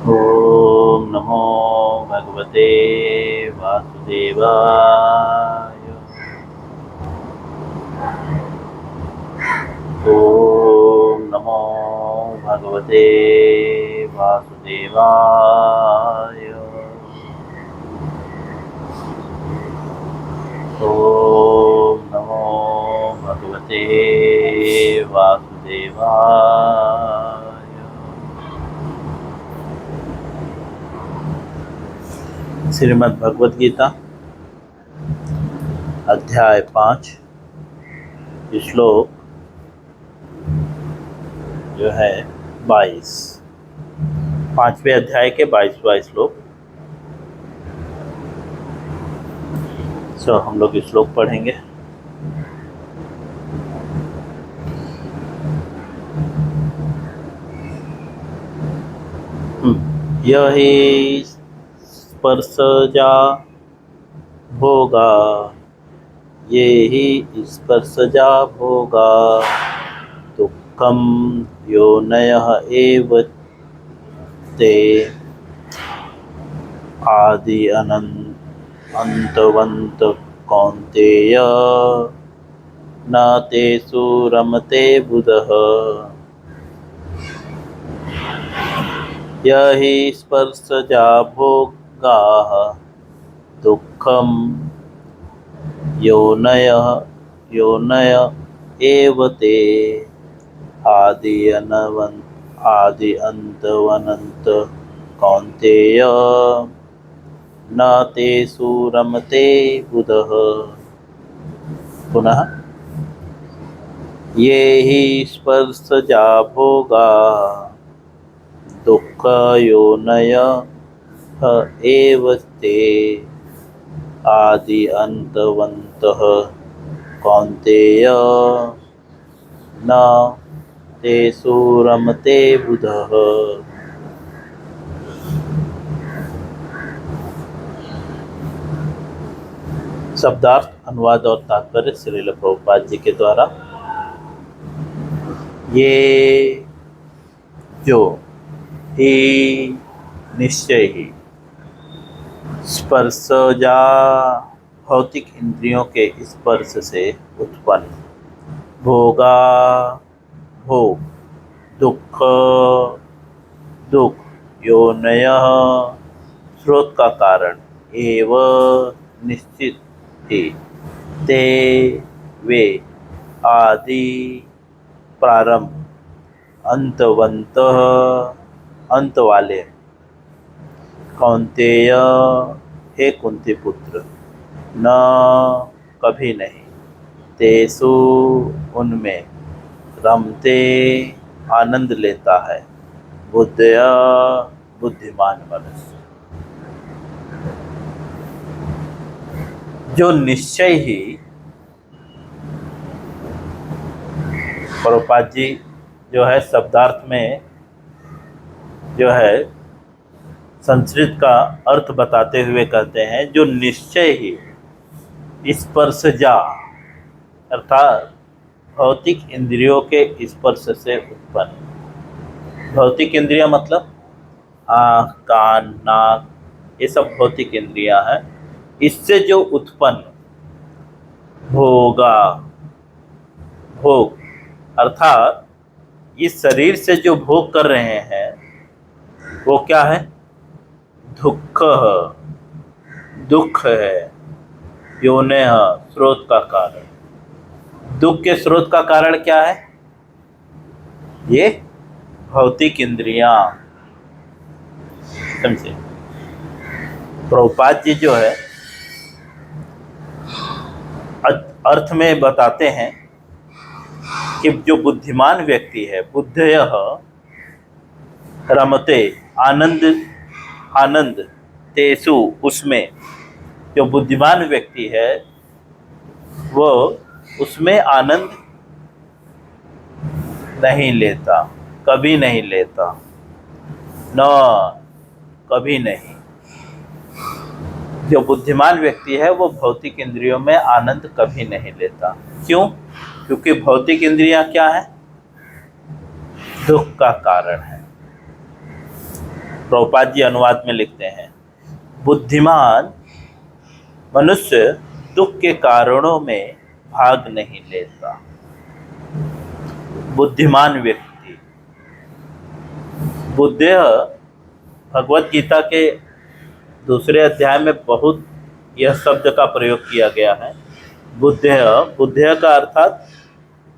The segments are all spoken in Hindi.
ओम नमो भगवते वासुदेवाय। ओम नमो भगवते वासुदेवाय। ओम नमो भगवते वासुदेवाय। श्रीमद् भगवद गीता अध्याय 5 श्लोक जो है 22, 5वें अध्याय के 22वां श्लोक। हम लोग श्लोक पढ़ेंगे। यही स्पर्शजा भोगा, ये ही स्पर्शजा भोगा, दुःखं योनयः एव ते आदि अन्तवन्त कौन्तेय, न तेषु रमते बुधः। यहि स्पर्शजा भोगाः, दुःखं योनय एव ते आदि अन्तवन्त कौन्तेय, न तेषु रमते बुधः। पुनः ये हि स्पर्शजा भोगा, दुःख योनयः एव ते आदि अन्तवन्तः कौन्तेय, न तेषु रमते बुधः। शब्दार्थ, अनुवाद और तात्पर्य श्रील प्रभुपाद जी के द्वारा। ये जो ही निश्चय ही स्पर्शजा भौतिक इंद्रियों के स्पर्श से उत्पन्न, भोगा भोग, दुख दुख, योनयः स्रोत का कारण, एव निश्चित ही, ते वे, आदि प्रारंभ, अंतवंतः अंत वाले, कौन्तेय हे कुंती पुत्र, न कभी नहीं, तेषु उनमें, रमते आनंद लेता है, बुद्धया बुद्धिमान मनुष्य। जो निश्चय ही, प्रभुपाद जी जो है शब्दार्थ में जो है संस्कृत का अर्थ बताते हुए कहते हैं, जो निश्चय ही स्पर्शजा अर्थात भौतिक इंद्रियों के स्पर्श से उत्पन्न। भौतिक इंद्रियां मतलब आँख, कान, नाक, ये सब भौतिक इंद्रियां हैं। इससे जो उत्पन्न भोगा, भोग अर्थात इस शरीर से जो भोग कर रहे हैं वो क्या है? दुख, दुख है। योने स्रोत का कारण, दुख के स्रोत का कारण क्या है? ये भौतिक इंद्रियां। समझे? प्रभुपाद जी जो है अर्थ में बताते हैं कि जो बुद्धिमान व्यक्ति है, बुद्धयः रमते आनंद तेसु उसमें, जो बुद्धिमान व्यक्ति है वो उसमें आनंद नहीं लेता, कभी नहीं लेता, न कभी नहीं। जो बुद्धिमान व्यक्ति है वो भौतिक इंद्रियों में आनंद कभी नहीं लेता। क्यों? क्योंकि भौतिक इंद्रियां क्या है? दुख का कारण है। प्रभुपाद जी अनुवाद में लिखते हैं, बुद्धिमान मनुष्य दुख के कारणों में भाग नहीं लेता। बुद्धिमान व्यक्ति, बुद्धेय भगवत गीता के दूसरे अध्याय में बहुत यह शब्द का प्रयोग किया गया है। बुद्धेय, बुद्धेय का अर्थात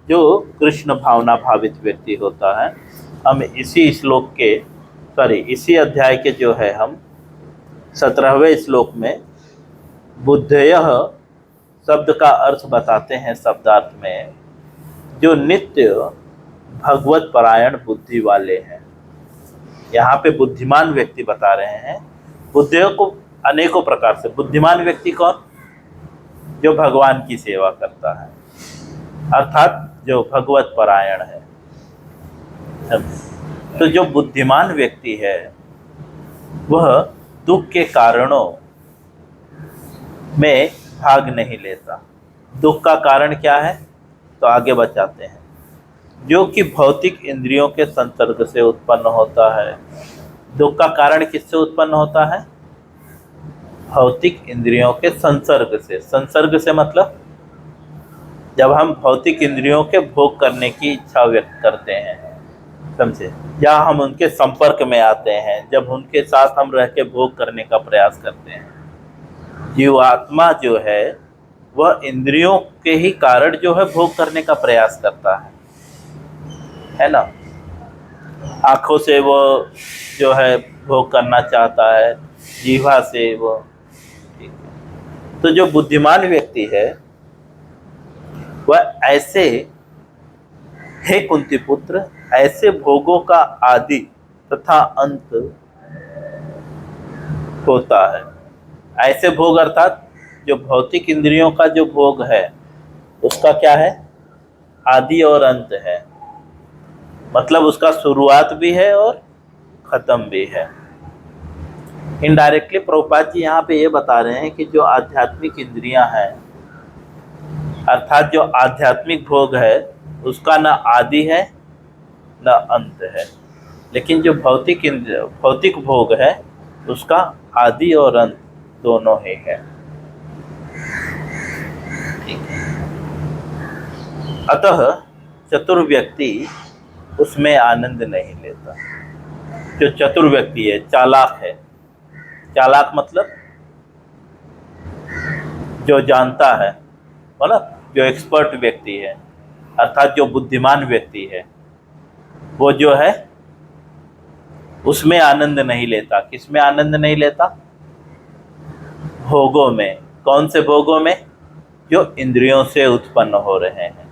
जो कृष्ण भावना भावित व्यक्ति होता है। हम इसी श्लोक के इसी अध्याय के जो है हम 17वें श्लोक में बुद्धेय शब्द का अर्थ बताते हैं शब्दार्थ में, जो नित्य भगवत परायण बुद्धि वाले हैं। यहाँ पे बुद्धिमान व्यक्ति बता रहे हैं। बुद्धेय को अनेकों प्रकार से, बुद्धिमान व्यक्ति कौन? जो भगवान की सेवा करता है, अर्थात जो भगवत परायण है। तो जो बुद्धिमान व्यक्ति है वह दुख के कारणों में भाग नहीं लेता। दुख का कारण क्या है? तो आगे बताते हैं, जो कि भौतिक इंद्रियों के संसर्ग से उत्पन्न होता है। दुख का कारण किससे उत्पन्न होता है? भौतिक इंद्रियों के संसर्ग से। संसर्ग से मतलब जब हम भौतिक इंद्रियों के भोग करने की इच्छा व्यक्त करते हैं, समझे, या हम उनके संपर्क में आते हैं, जब उनके साथ हम रह के भोग करने का प्रयास करते हैं। जीवात्मा जो है वह इंद्रियों के ही कारण जो है भोग करने का प्रयास करता है ना। आँखों से वो जो है भोग करना चाहता है, जीवा से वो। तो जो बुद्धिमान व्यक्ति है वह ऐसे, हे कुंती पुत्र, ऐसे भोगों का आदि तथा अंत होता है। ऐसे भोग अर्थात जो भौतिक इंद्रियों का जो भोग है उसका क्या है? आदि और अंत है। मतलब उसका शुरुआत भी है और खत्म भी है। इनडायरेक्टली प्रभुपाद जी यहाँ पे ये बता रहे हैं कि जो आध्यात्मिक इंद्रियां हैं, अर्थात जो आध्यात्मिक भोग है उसका न आदि है न अंत है, लेकिन जो भौतिक भोग है उसका आदि और अंत दोनों ही है। अतः चतुर व्यक्ति उसमें आनंद नहीं लेता। जो चतुर व्यक्ति है, चालाक है, चालाक मतलब जो जानता है, मतलब जो एक्सपर्ट व्यक्ति है, अर्थात जो बुद्धिमान व्यक्ति है, वो जो है उसमें आनंद नहीं लेता। किसमें आनंद नहीं लेता? भोगों में। कौन से भोगों में? जो इंद्रियों से उत्पन्न हो रहे हैं।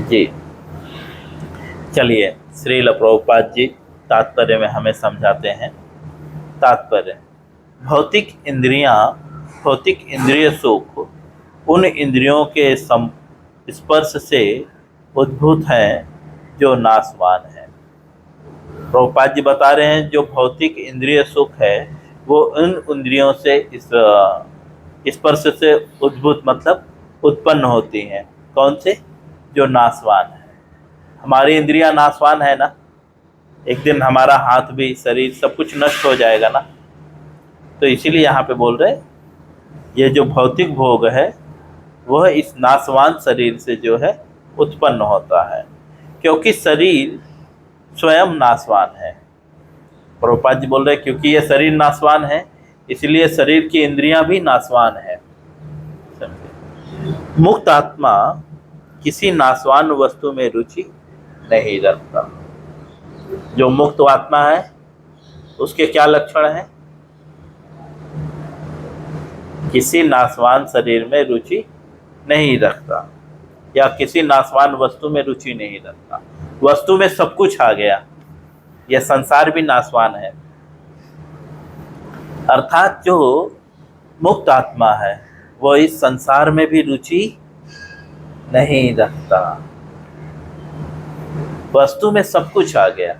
जी चलिए, श्रील प्रभुपाद जी तात्पर्य में हमें समझाते हैं। तात्पर्य, भौतिक इंद्रिय सुख उन इंद्रियों के स्पर्श से उद्भूत हैं जो नाशवान है। प्रभुपाद जी बता रहे हैं जो भौतिक इंद्रिय सुख है वो उन इंद्रियों से स्पर्श से उद्भूत मतलब उत्पन्न होती हैं। कौन से? जो नाशवान है। हमारी इंद्रियां नाशवान है ना, एक दिन हमारा हाथ भी, शरीर सब कुछ नष्ट हो जाएगा ना। तो इसीलिए यहाँ पे बोल रहे ये जो भौतिक भोग है वह इस नाशवान शरीर से जो है उत्पन्न होता है, क्योंकि शरीर स्वयं नाशवान है। प्रभुपाद जी बोल रहे क्योंकि ये शरीर नाशवान है इसलिए शरीर की इंद्रियां भी नाशवान है। मुक्त आत्मा किसी नाशवान वस्तु में रुचि नहीं रखता। जो मुक्त आत्मा है उसके क्या लक्षण हैं? किसी नाशवान शरीर में रुचि नहीं रखता या किसी नाशवान वस्तु में रुचि नहीं रखता। वस्तु में सब कुछ आ गया, यह संसार भी नाशवान है। अर्थात जो मुक्त आत्मा है वो इस संसार में भी रुचि नहीं रखता। वस्तु में सब कुछ आ गया,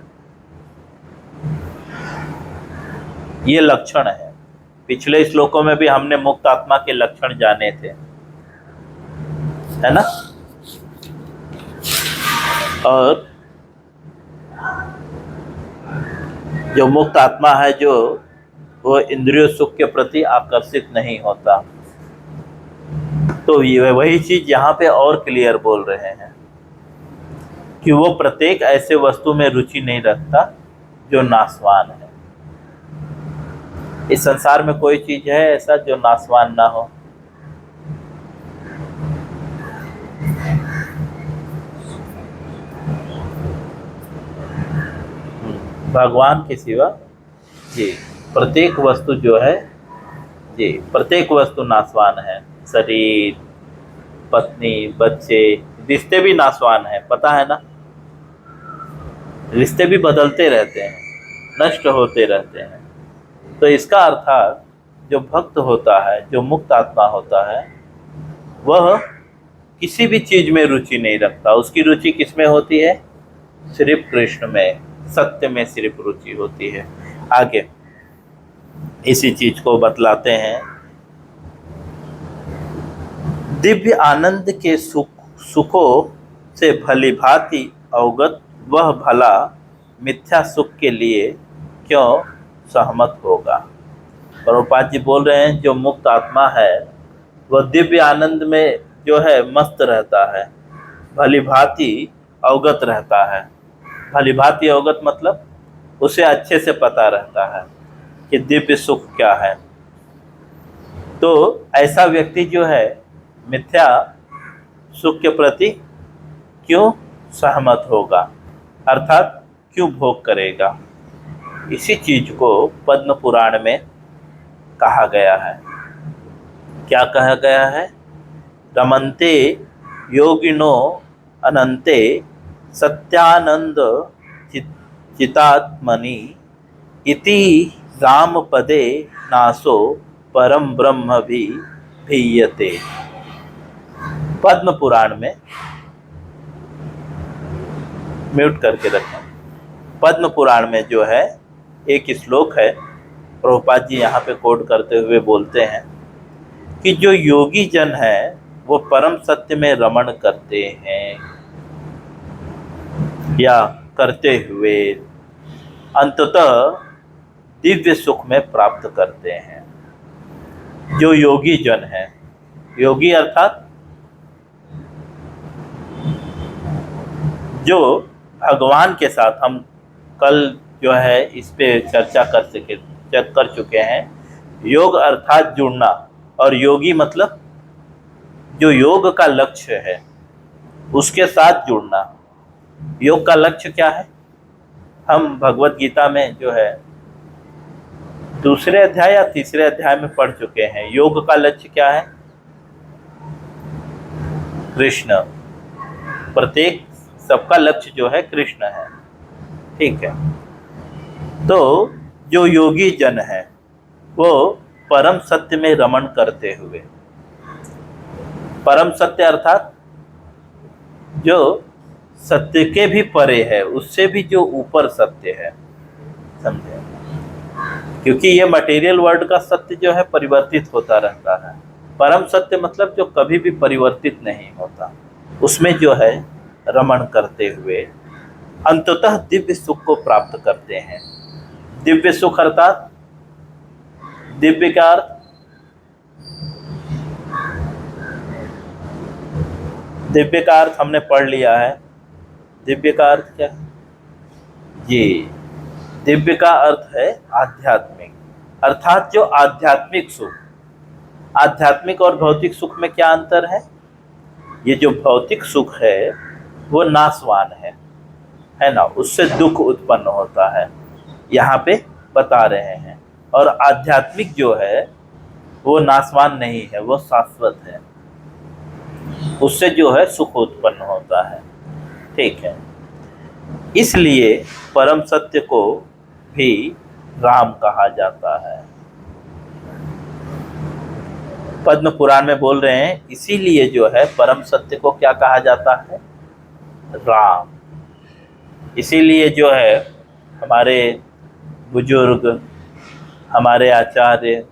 ये लक्षण है। पिछले श्लोकों में भी हमने मुक्त आत्मा के लक्षण जाने थे, है ना। और जो मुक्त आत्मा है, जो वो इंद्रिय सुख के प्रति आकर्षित नहीं होता। तो ये वही चीज यहाँ पे और क्लियर बोल रहे हैं कि वो प्रत्येक ऐसे वस्तु में रुचि नहीं रखता जो नाशवान है। इस संसार में कोई चीज है ऐसा जो नाशवान ना हो? भगवान के सिवा जी प्रत्येक वस्तु जो है, जी प्रत्येक वस्तु नाशवान है। शरीर, पत्नी, बच्चे, रिश्ते भी नाशवान है, पता है ना? रिश्ते भी बदलते रहते हैं, नष्ट होते रहते हैं। तो इसका अर्थात जो भक्त होता है, जो मुक्त आत्मा होता है, वह किसी भी चीज में रुचि नहीं रखता। उसकी रुचि किसमें होती है? सिर्फ कृष्ण में, सत्य में सिर्फ रुचि होती है। आगे इसी चीज को बतलाते हैं। दिव्य आनंद के सुखों से भली भांति अवगत वह भला मिथ्या सुख के लिए क्यों सहमत होगा? प्रभुपाद जी बोल रहे हैं जो मुक्त आत्मा है वह दिव्य आनंद में जो है मस्त रहता है, भली भांति अवगत रहता है। भली भांति अवगत मतलब उसे अच्छे से पता रहता है कि दिव्य सुख क्या है। तो ऐसा व्यक्ति जो है मिथ्या सुख के प्रति क्यों सहमत होगा, अर्थात क्यों भोग करेगा? इसी चीज को पद्म पुराण में कहा गया है। क्या कहा गया है? रमन्ते योगिनो अनंते सत्यानंद चितात्मनि इति राम पदे नासो परम ब्रह्म भी भीयते। पद्म पुराण में, म्यूट करके रखें, पद्म पुराण में जो है एक श्लोक है, प्रभुपाद जी यहाँ पे कोट करते हुए बोलते हैं कि जो योगी जन है वो परम सत्य में रमण करते हैं या करते हुए अंततः दिव्य सुख में प्राप्त करते हैं। जो योगी जन है, योगी अर्थात जो भगवान के साथ, हम कल जो है इस पे चर्चा कर चुके हैं। योग अर्थात जुड़ना, और योगी मतलब जो योग का लक्ष्य है उसके साथ जुड़ना। योग का लक्ष्य क्या है? हम भगवत गीता में जो है दूसरे अध्याय या तीसरे अध्याय में पढ़ चुके हैं। योग का लक्ष्य क्या है? कृष्ण। प्रत्येक सबका लक्ष्य जो है कृष्ण है, ठीक है। तो जो योगी जन है वो परम सत्य में रमण करते हुए, परम सत्य अर्थात जो सत्य के भी परे है, उससे भी जो ऊपर सत्य है, समझे? क्योंकि ये मटेरियल वर्ल्ड का सत्य जो है परिवर्तित होता रहता है। परम सत्य मतलब जो कभी भी परिवर्तित नहीं होता, उसमें जो है रमण करते हुए अंततः दिव्य सुख को प्राप्त करते हैं। दिव्य सुख अर्थात, दिव्य का अर्थ, दिव्य का अर्थ हमने पढ़ लिया है। दिव्य का अर्थ क्या है जी? दिव्य का अर्थ है आध्यात्मिक, अर्थात जो आध्यात्मिक सुख। आध्यात्मिक और भौतिक सुख में क्या अंतर है? ये जो भौतिक सुख है वो नाशवान है ना, उससे दुख उत्पन्न होता है, यहाँ पे बता रहे हैं। और आध्यात्मिक जो है वो नाशवान नहीं है, वो शाश्वत है, उससे जो है सुख उत्पन्न होता है, ठीक है। इसलिए परम सत्य को भी राम कहा जाता है। पद्म पुराण में बोल रहे हैं इसीलिए जो है परम सत्य को क्या कहा जाता है? राम। इसीलिए जो है हमारे बुजुर्ग, हमारे आचार्य,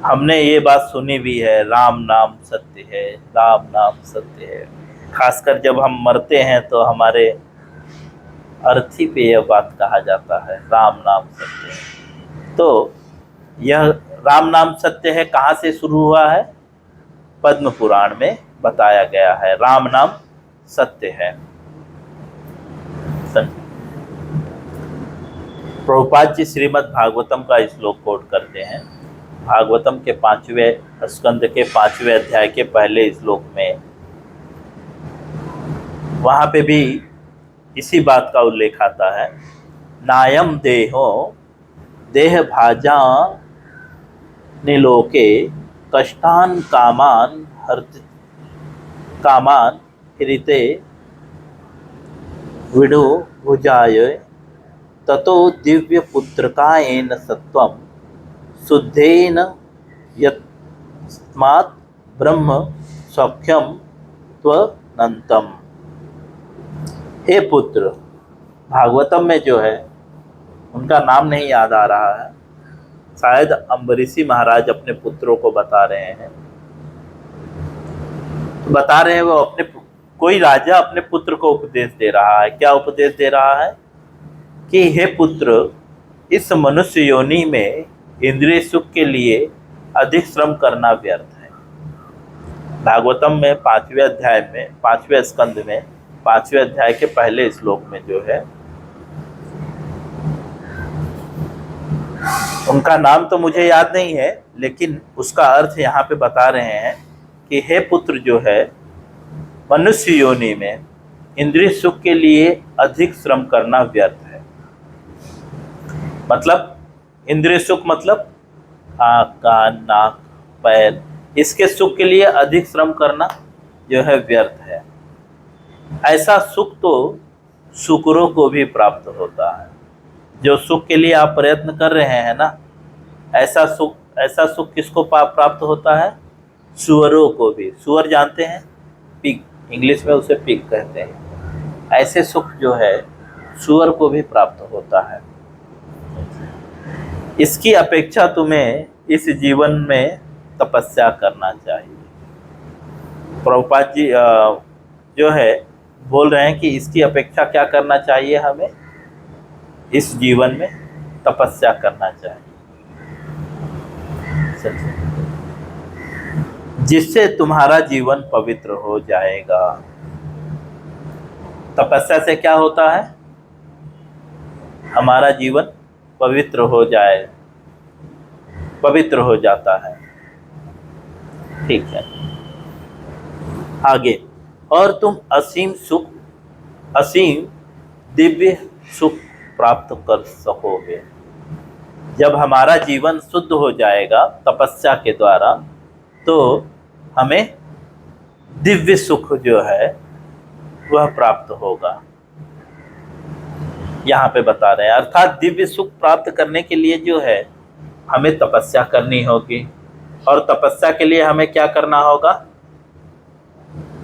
हमने ये बात सुनी भी है, राम नाम सत्य है, राम नाम सत्य है। खासकर जब हम मरते हैं तो हमारे अर्थ ही पे यह बात कहा जाता है, राम नाम सत्य है। तो यह राम नाम सत्य है कहाँ से शुरू हुआ है? पद्म पुराण में बताया गया है, राम नाम सत्य है। प्रभुपाद जी श्रीमद् भागवतम का श्लोक कोट करते हैं। भागवतम के 5वें स्कंद के 5वें अध्याय के पहले श्लोक में, वहां पे भी इसी बात का उल्लेख आता है। नायम देहो देह भाजा निलोके कष्टान कामान हृते विडो भुजाय ततो दिव्य पुत्रकायेन सत्वम शुद्धेन यस्मात् ब्रह्म सौख्यम त्वनंतम। हे पुत्र, भागवतम में जो है उनका नाम नहीं याद आ रहा है, शायद अम्बरीशी महाराज अपने पुत्रों को बता रहे हैं। बता रहे हैं वो अपने, कोई राजा अपने पुत्र को उपदेश दे रहा है। क्या उपदेश दे रहा है? कि हे पुत्र, इस मनुष्य योनि में इंद्रिय सुख के लिए अधिक श्रम करना व्यर्थ है। भागवतम में 5वें अध्याय में, 5वें स्कंद में 5वें अध्याय के पहले श्लोक में जो है, उनका नाम तो मुझे याद नहीं है, लेकिन उसका अर्थ यहाँ पे बता रहे हैं कि हे पुत्र, जो है मनुष्य योनि में इंद्रिय सुख के लिए अधिक श्रम करना व्यर्थ है। मतलब इंद्रिय सुख मतलब आँख, कान, नाक, पैर, इसके सुख के लिए अधिक श्रम करना जो है व्यर्थ है। ऐसा सुख तो शुकरों को भी प्राप्त होता है। जो सुख के लिए आप प्रयत्न कर रहे हैं ना, ऐसा सुख किसको प्राप्त होता है? सुअरों को भी। सुअर जानते हैं? पिग, इंग्लिश में उसे पिग कहते हैं। ऐसे सुख जो है सुअर को भी प्राप्त होता है। इसकी अपेक्षा तुम्हें इस जीवन में तपस्या करना चाहिए। प्रभुपाद जी जो है बोल रहे हैं कि इसकी अपेक्षा क्या करना चाहिए? हमें इस जीवन में तपस्या करना चाहिए, जिससे तुम्हारा जीवन पवित्र हो जाएगा। तपस्या से क्या होता है? हमारा जीवन पवित्र हो जाता है। ठीक है, आगे। और तुम असीम दिव्य सुख प्राप्त कर सकोगे। जब हमारा जीवन शुद्ध हो जाएगा तपस्या के द्वारा, तो हमें दिव्य सुख जो है वह प्राप्त होगा। यहाँ पे बता रहे हैं, अर्थात दिव्य सुख प्राप्त करने के लिए जो है हमें तपस्या करनी होगी। और तपस्या के लिए हमें क्या करना होगा?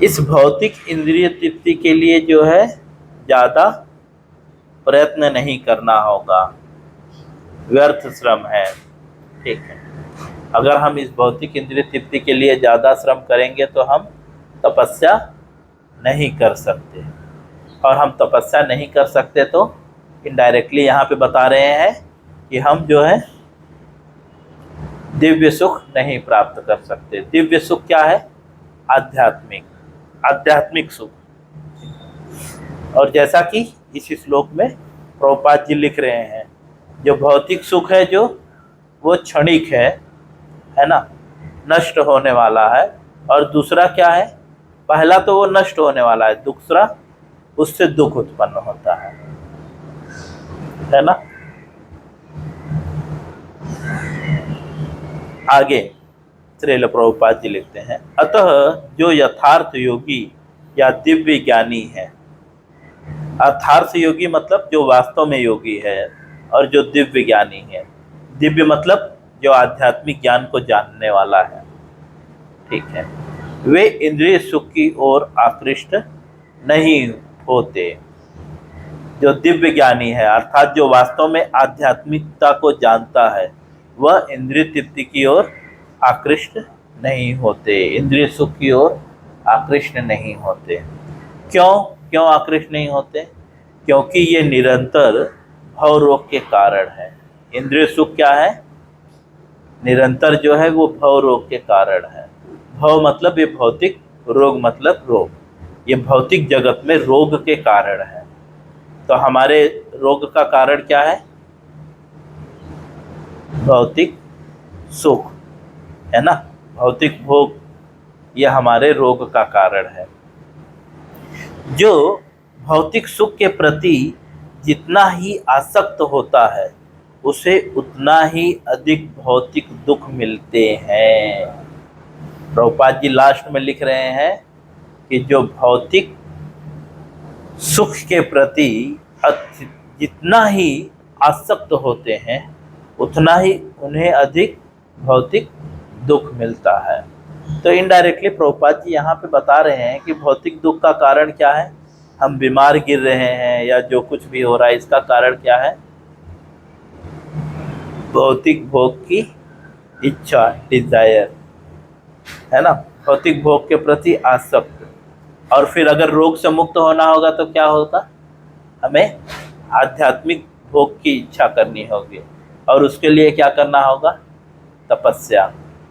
इस भौतिक इंद्रिय तृप्ति के लिए जो है ज़्यादा प्रयत्न नहीं करना होगा, व्यर्थ श्रम है। ठीक है, अगर हम इस भौतिक इंद्रिय तृप्ति के लिए ज़्यादा श्रम करेंगे तो हम तपस्या नहीं कर सकते, और हम तपस्या नहीं कर सकते तो इनडायरेक्टली यहाँ पे बता रहे हैं कि हम जो है दिव्य सुख नहीं प्राप्त कर सकते। दिव्य सुख क्या है? आध्यात्मिक सुख। और जैसा कि इस श्लोक में प्रभुपाद जी लिख रहे हैं, जो भौतिक सुख है जो वो क्षणिक है ना, नष्ट होने वाला है। और दूसरा क्या है? पहला तो वो नष्ट होने वाला है, दूसरा उससे दुख उत्पन्न होता है ना। आगे श्रील प्रभुपाद जी लिखते हैं, अतः जो यथार्थ योगी या दिव्य ज्ञानी है, अर्थार्थ योगी मतलब जो वास्तव में योगी है, और जो दिव्य ज्ञानी है, दिव्य मतलब जो आध्यात्मिक ज्ञान को जानने वाला है। ठीक है, वे इंद्रिय सुख की ओर आकृष्ट नहीं होते। जो दिव्य ज्ञानी है, अर्थात जो वास्तव में आध्यात्मिकता को जानता है, वह इंद्रिय तृप्ति की ओर आकृष्ट नहीं होते, इंद्रिय सुख की ओर आकृष्ट नहीं होते। क्यों आकृष्ट नहीं होते? क्योंकि ये निरंतर भव रोग के कारण है। इंद्रिय सुख क्या है? निरंतर जो है वो भव रोग के कारण है। भव मतलब ये भौतिक, रोग मतलब रोग। ये भौतिक जगत में रोग के कारण है। तो हमारे रोग का कारण क्या है? भौतिक सुख, है ना। भौतिक भोग ये हमारे रोग का कारण है। जो भौतिक सुख के प्रति जितना ही आसक्त होता है उसे उतना ही अधिक भौतिक दुख मिलते हैं। प्रभुपाद जी लास्ट में लिख रहे हैं कि जो भौतिक सुख के प्रति जितना ही आसक्त होते हैं उतना ही उन्हें अधिक भौतिक दुख मिलता है। तो इनडायरेक्टली प्रभुपाद जी यहाँ पे बता रहे हैं कि भौतिक दुख का कारण क्या है? हम बीमार गिर रहे हैं या जो कुछ भी हो रहा है इसका कारण क्या है? भौतिक भोग की इच्छा, डिजायर, है ना। भौतिक भोग के प्रति आसक्त। और फिर अगर रोग से मुक्त होना होगा तो क्या होगा? हमें आध्यात्मिक भोग की इच्छा करनी होगी और उसके लिए क्या करना होगा? तपस्या।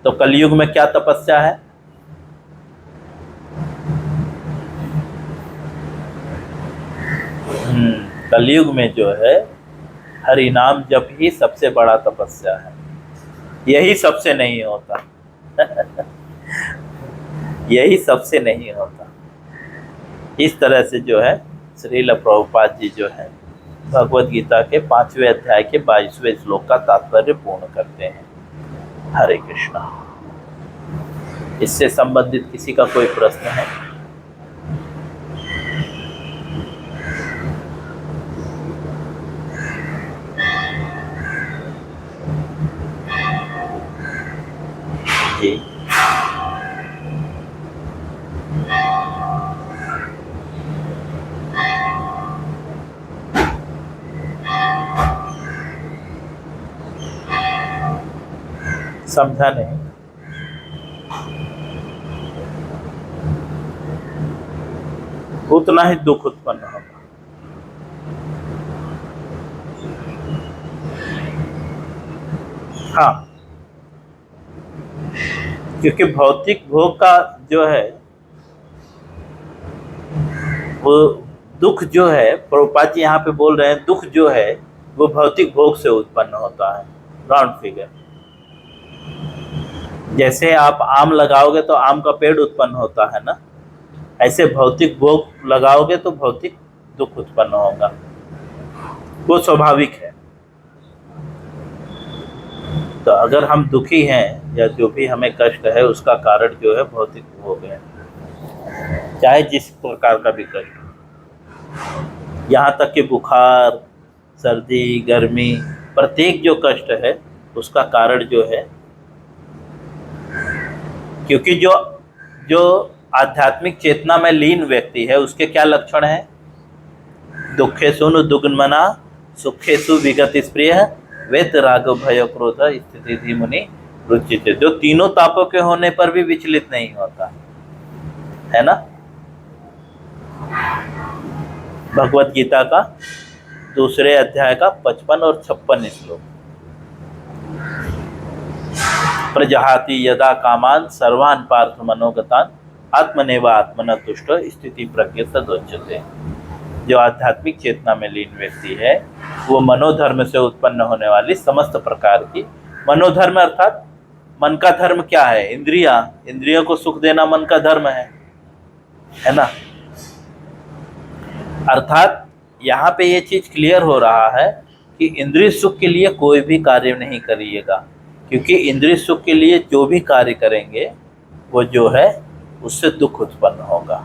तो कलयुग में क्या तपस्या है? कलयुग में जो है हरि नाम जप ही सबसे बड़ा तपस्या है। यही सबसे नहीं होता यही सबसे नहीं होता। इस तरह से जो है श्रील प्रभुपाद जी जो है भगवद गीता के 5वें अध्याय के 22वें श्लोक का तात्पर्य पूर्ण करते हैं। हरे कृष्णा। इससे संबंधित किसी का कोई प्रश्न है? जी। समझा नहीं। उतना ही दुख उत्पन्न होगा। हाँ, क्योंकि भौतिक भोग का जो है वो दुख जो है, प्रभुपाद जी यहाँ पे बोल रहे हैं दुख जो है वो भौतिक भोग से उत्पन्न होता है। Round figure. जैसे आप आम लगाओगे तो आम का पेड़ उत्पन्न होता है ना, ऐसे भौतिक भोग लगाओगे तो भौतिक दुख उत्पन्न होगा। वो स्वाभाविक है। तो अगर हम दुखी हैं या जो भी हमें कष्ट है उसका कारण जो है भौतिक भोग है, चाहे जिस प्रकार का भी कष्ट हो। यहाँ तक कि बुखार, सर्दी, गर्मी, प्रत्येक जो कष्ट है उसका कारण जो है, क्योंकि जो जो आध्यात्मिक चेतना में लीन व्यक्ति है उसके क्या लक्षण है? दुखेषु दुग्मना सुखेषु विगति स्प्रिय वेत राग भय क्रोध स्थिति मुनि रुचित। जो तीनों तापों के होने पर भी विचलित नहीं होता है ना। भगवत गीता का 2 अध्याय का 55 और 56 श्लोक। प्रजहाति यदा कामान सर्वान पार्थ मनोगतान आत्मनेवा आत्मन तुष्ट स्थिति प्रज्ञ तदोच्यते। जो आध्यात्मिक चेतना में लीन व्यक्ति है वो मनोधर्म से उत्पन्न होने वाली समस्त प्रकार की, मनोधर्म अर्थात मन का धर्म क्या है? इंद्रियों को सुख देना मन का धर्म है ना। अर्थात यहाँ पे ये चीज क्लियर हो रहा है कि इंद्रिय सुख के लिए कोई भी कार्य नहीं करिएगा, क्योंकि इंद्रिय सुख के लिए जो भी कार्य करेंगे वो जो है उससे दुख उत्पन्न होगा।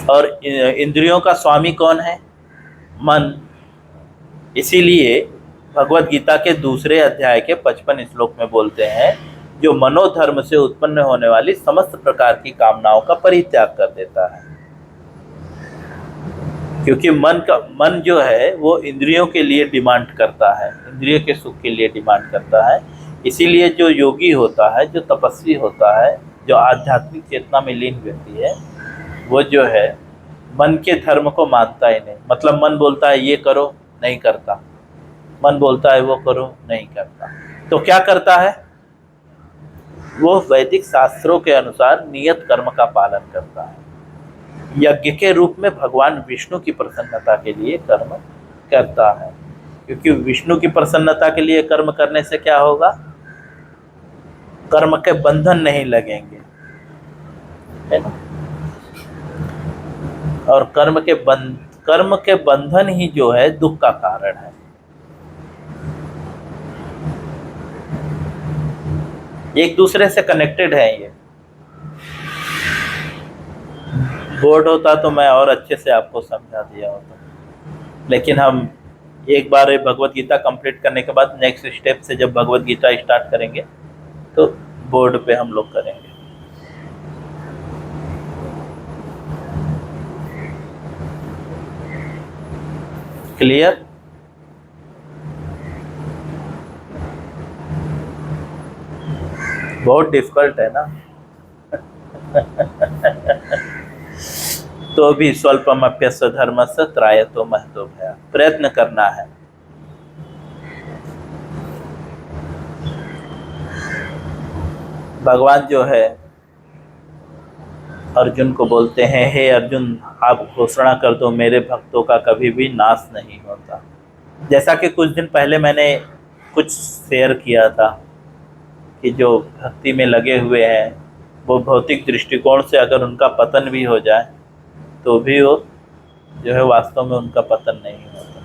और इंद्रियों का स्वामी कौन है? मन। इसीलिए भगवत गीता के 2 अध्याय के 55 श्लोक में बोलते हैं जो मनोधर्म से उत्पन्न होने वाली समस्त प्रकार की कामनाओं का परित्याग कर देता है। क्योंकि मन जो है वो इंद्रियों के लिए डिमांड करता है, इंद्रियों के सुख के लिए डिमांड करता है। इसीलिए जो योगी होता है, जो तपस्वी होता है, जो आध्यात्मिक चेतना में लीन व्यक्ति है वो जो है मन के धर्म को मानता ही नहीं। मतलब मन बोलता है ये करो, नहीं करता। मन बोलता है वो करो, नहीं करता। तो क्या करता है? वो वैदिक शास्त्रों के अनुसार नियत कर्म का पालन करता है। यज्ञ के रूप में भगवान विष्णु की प्रसन्नता के लिए कर्म करता है, क्योंकि विष्णु की प्रसन्नता के लिए कर्म करने से क्या होगा? कर्म के बंधन नहीं लगेंगे, है ना। और कर्म के बंधन ही जो है दुख का कारण है। एक दूसरे से कनेक्टेड है ये। बोर्ड होता तो मैं और अच्छे से आपको समझा दिया होता, लेकिन हम एक बार भगवत गीता कंप्लीट करने के बाद नेक्स्ट स्टेप से जब भगवत गीता स्टार्ट करेंगे तो बोर्ड पे हम लोग करेंगे। क्लियर? बहुत डिफिकल्ट है ना। तो भी स्वल्पमप्यस्य धर्मस्य त्रायतो महतो भया, प्रयत्न करना है। भगवान जो है अर्जुन को बोलते हैं, हे अर्जुन आप घोषणा कर दो मेरे भक्तों का कभी भी नाश नहीं होता। जैसा कि कुछ दिन पहले मैंने कुछ शेयर किया था कि जो भक्ति में लगे हुए हैं वो भौतिक दृष्टिकोण से अगर उनका पतन भी हो जाए तो भी वो जो है वास्तव में उनका पतन नहीं होता।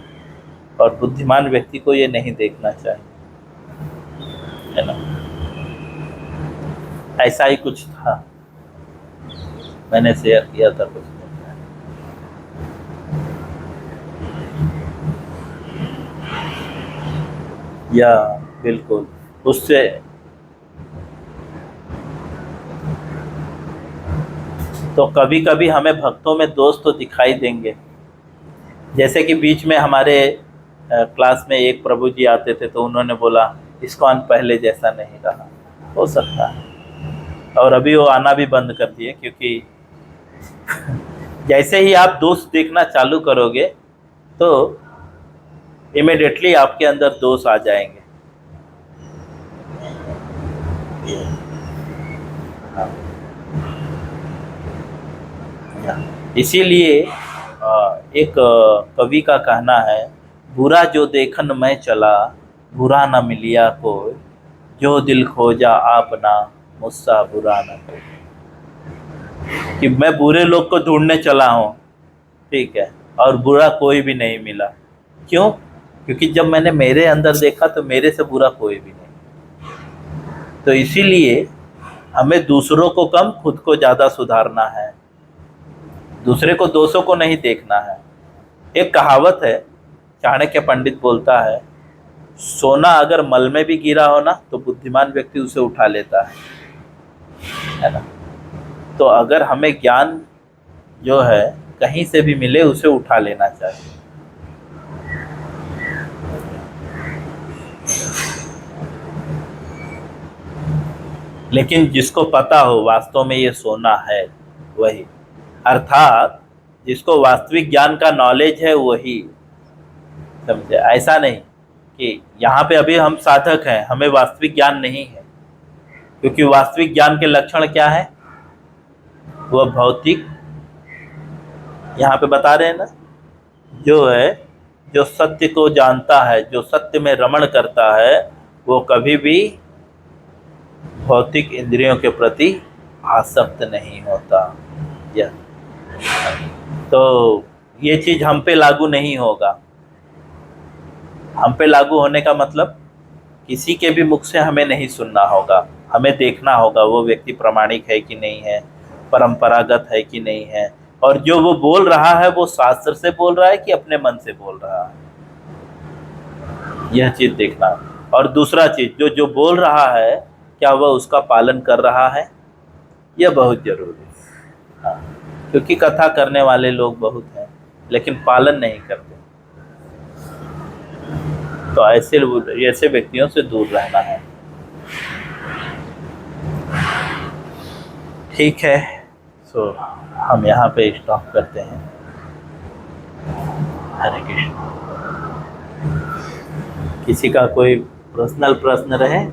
और बुद्धिमान व्यक्ति को ये नहीं देखना चाहिए, है ना। ऐसा ही कुछ था, मैंने शेयर किया था कुछ दिन पहले। या बिल्कुल उससे तो कभी कभी हमें भक्तों में दोष तो दिखाई देंगे। जैसे कि बीच में हमारे क्लास में एक प्रभु जी आते थे तो उन्होंने बोला इस्कॉन पहले जैसा नहीं रहा। हो सकता है, और अभी वो आना भी बंद कर दिए, क्योंकि जैसे ही आप दोष देखना चालू करोगे तो इमीडिएटली आपके अंदर दोष आ जाएंगे। इसीलिए एक कवि का कहना है, बुरा जो देखन मैं चला बुरा न मिलिया कोई, जो दिल खोजा आपना मुझसा बुरा न कोई। कि मैं बुरे लोग को ढूंढने चला हूँ, ठीक है, और बुरा कोई भी नहीं मिला। क्यों? क्योंकि जब मैंने मेरे अंदर देखा तो मेरे से बुरा कोई भी नहीं। तो इसीलिए हमें दूसरों को कम खुद को ज़्यादा सुधारना है, दूसरे को दोषों को नहीं देखना है। एक कहावत है, चाणक्य पंडित बोलता है, सोना अगर मल में भी गिरा हो ना तो बुद्धिमान व्यक्ति उसे उठा लेता है ना। तो अगर हमें ज्ञान जो है कहीं से भी मिले उसे उठा लेना चाहिए। लेकिन जिसको पता हो वास्तव में ये सोना है वही, अर्थात जिसको वास्तविक ज्ञान का नॉलेज है वही, समझे। ऐसा नहीं कि यहाँ पे अभी हम साधक हैं, हमें वास्तविक ज्ञान नहीं है, क्योंकि वास्तविक ज्ञान के लक्षण क्या है? वह भौतिक, यहाँ पे बता रहे हैं ना, जो है जो सत्य को जानता है, जो सत्य में रमण करता है, वो कभी भी भौतिक इंद्रियों के प्रति आसक्त नहीं होता। यह तो ये चीज हम पे लागू नहीं होगा। हम पे लागू होने का मतलब किसी के भी मुख से हमें नहीं सुनना होगा, हमें देखना होगा वो व्यक्ति प्रामाणिक है कि नहीं है, परंपरागत है कि नहीं है, और जो वो बोल रहा है वो शास्त्र से बोल रहा है कि अपने मन से बोल रहा है, यह चीज देखना। और दूसरा चीज, जो बोल रहा है क्या वह उसका पालन कर रहा है, यह बहुत जरूरी है। हाँ, क्योंकि कथा करने वाले लोग बहुत हैं लेकिन पालन नहीं करते। तो ऐसे व्यक्तियों से दूर रहना है। ठीक है, सो हम यहाँ पे स्टॉप करते हैं। हरे कृष्ण। किसी का कोई पर्सनल प्रश्न रहे?